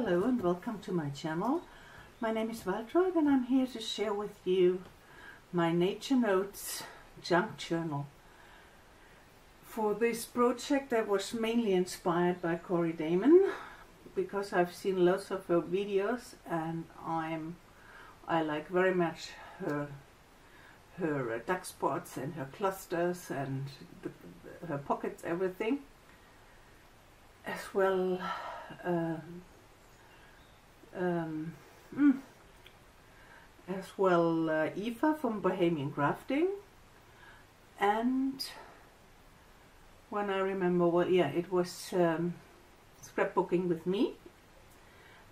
Hello and welcome to my channel. My name is Vectoria and I'm here to share with you my Nature Notes junk journal. For this project I was mainly inspired by Cori Dahmen because I've seen lots of her videos and I like very much her duck spots and her clusters and her pockets, everything, as well Eva from Bohemian Crafting, and when I remember, well, yeah, it was Scrapbooking with me,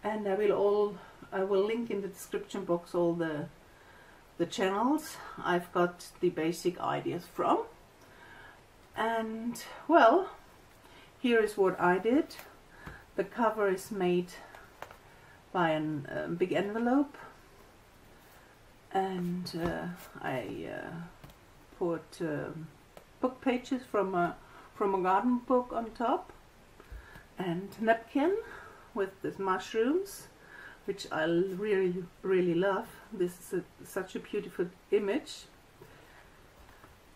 and I will link in the description box all the channels I've got the basic ideas from. And well, here is what I did. The cover is made by a big envelope, and I put book pages from a garden book on top, and napkin with the mushrooms, which I really love. This is such a beautiful image.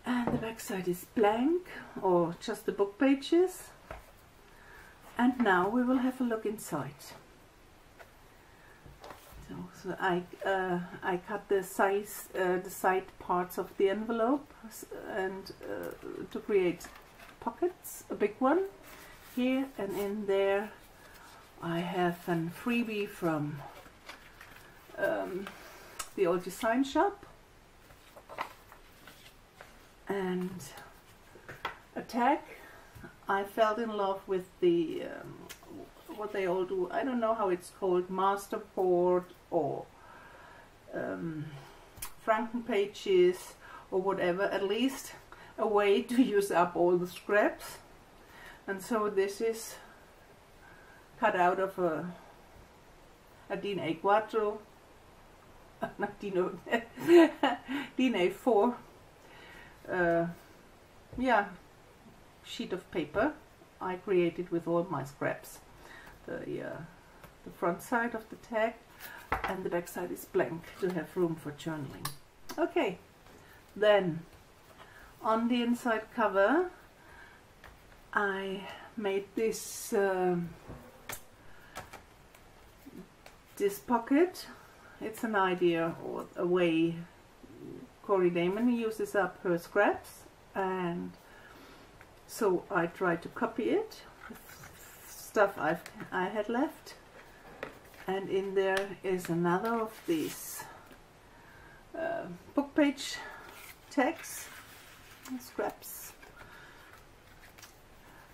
And the back side is blank, or just the book pages. And now we will have a look inside. So I cut the side parts of the envelope and to create pockets. A big one here, and in there I have a freebie from the old design shop, and a tag. I fell in love with the what they all do. I don't know how it's called, masterboard or Franken pages or whatever. At least a way to use up all the scraps. And so this is cut out of a DIN A4, not DIN A4. Yeah, sheet of paper I created with all my scraps. The front side of the tag, and the back side is blank to have room for journaling. Okay, then on the inside cover I made this this pocket. It's an idea or a way Cori Dahmen uses up her scraps, and so I tried to copy it with stuff I had left. And in there is another of these book page tags, scraps.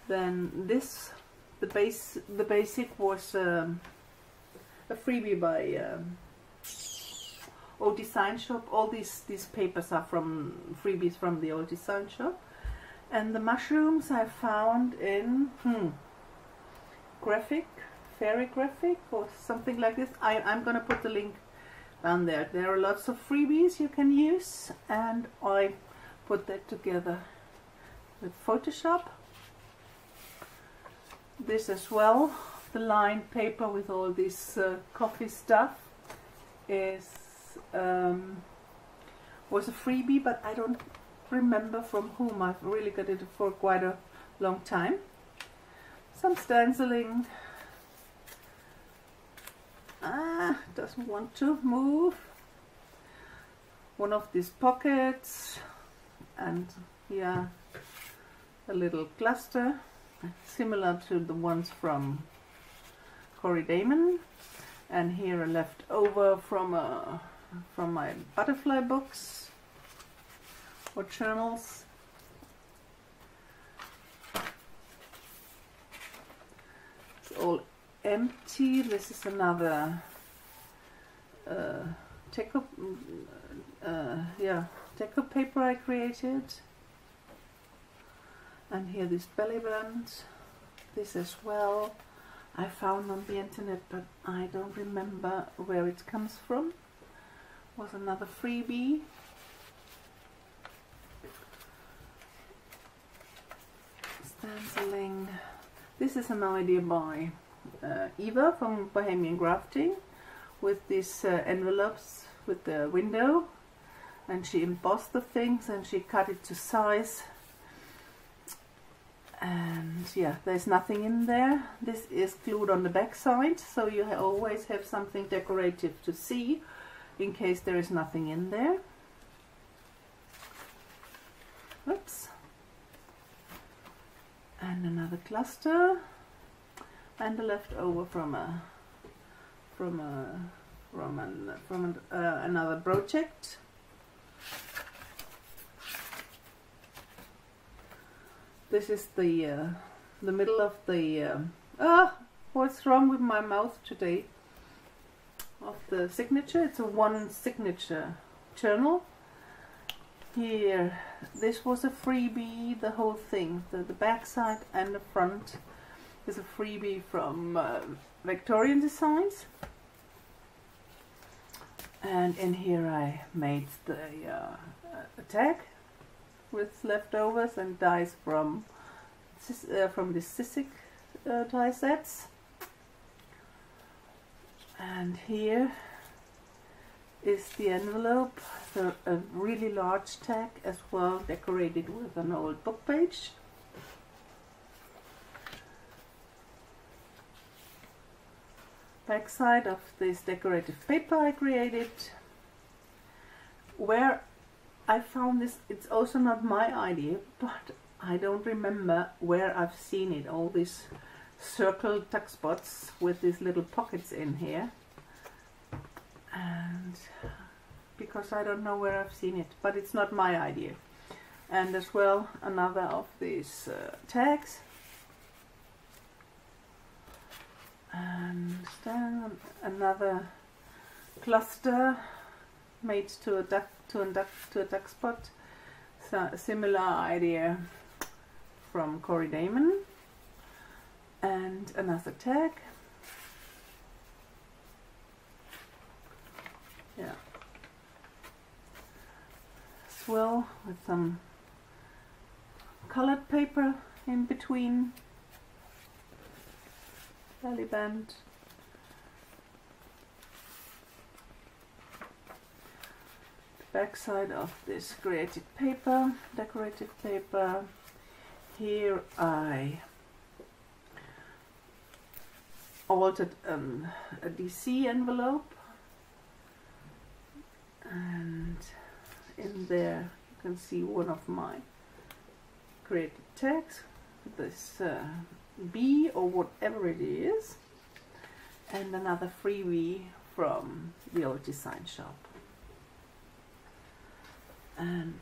Then this, the basic was a freebie by old design shop. All these papers are from freebies from the old design shop. And the mushrooms I found in Fairy Graphic or something like this. I'm gonna put the link down there. There are lots of freebies you can use, and I put that together with Photoshop. This as well, the lined paper with all this coffee stuff, was a freebie, but I don't remember from whom. I've really got it for quite a long time. Some stenciling. Doesn't want to move. One of these pockets, and yeah, a little cluster similar to the ones from Cori Dahmen. And here a leftover from my butterfly books or journals. It's all empty. This is another deco paper I created. And here this belly band. This as well I found on the internet, but I don't remember where it comes from. Was another freebie. Stenciling. This is an idea by Eva from Bohemian Crafting with these envelopes with the window, and she embossed the things and she cut it to size. And yeah, there's nothing in there. This is glued on the back side, so you always have something decorative to see in case there is nothing in there. Oops. And another cluster, and a leftover from another project. This is the middle of the what's wrong with my mouth today? Of the signature. It's a one signature journal. Here, this was a freebie. The whole thing, the back side and the front, is a freebie from Vectoria Designs. And in here I made the a tag with leftovers and dies from the Sissic die sets. And here is the envelope, a really large tag as well, decorated with an old book page. Backside of this decorative paper I created. Where I found this, it's also not my idea, but I don't remember where I've seen it. All these circle tuck spots with these little pockets in here, and because I don't know where I've seen it, but it's not my idea. And as well, another of these tags, and then another cluster made to a duck spot. So a similar idea from Cori Dahmen, and another tag. Yeah, as well with some colored paper in between. Belly band. Backside of this creative paper, decorative paper. Here I altered a DC envelope, and in there you can see one of my creative tags, this bee or whatever it is, and another freebie from the old design shop. And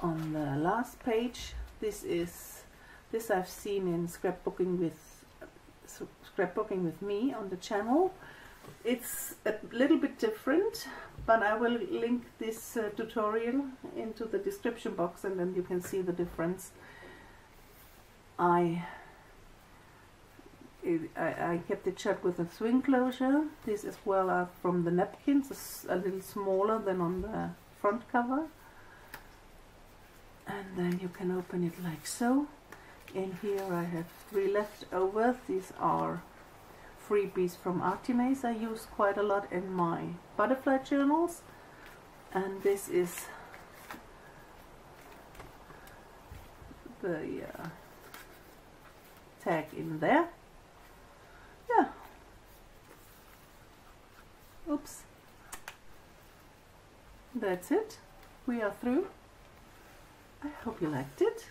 on the last page, this I've seen in scrapbooking with me on the channel. It's a little bit different, but I will link this tutorial into the description box, and then you can see the difference. I kept it shut with a swing closure. This as well are from the napkins, it's a little smaller than on the front cover. And then you can open it like so. In here I have 3 leftovers. These are freebies from ArtyMaze. I use quite a lot in my butterfly journals. And this is the tag in there. Yeah. Oops. That's it. We are through. I hope you liked it,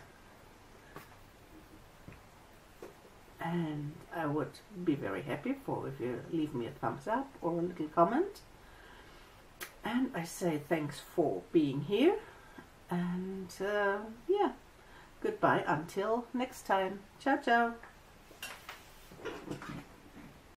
and I would be very happy if you leave me a thumbs up or a little comment. And I say thanks for being here, and yeah, goodbye until next time. Ciao ciao.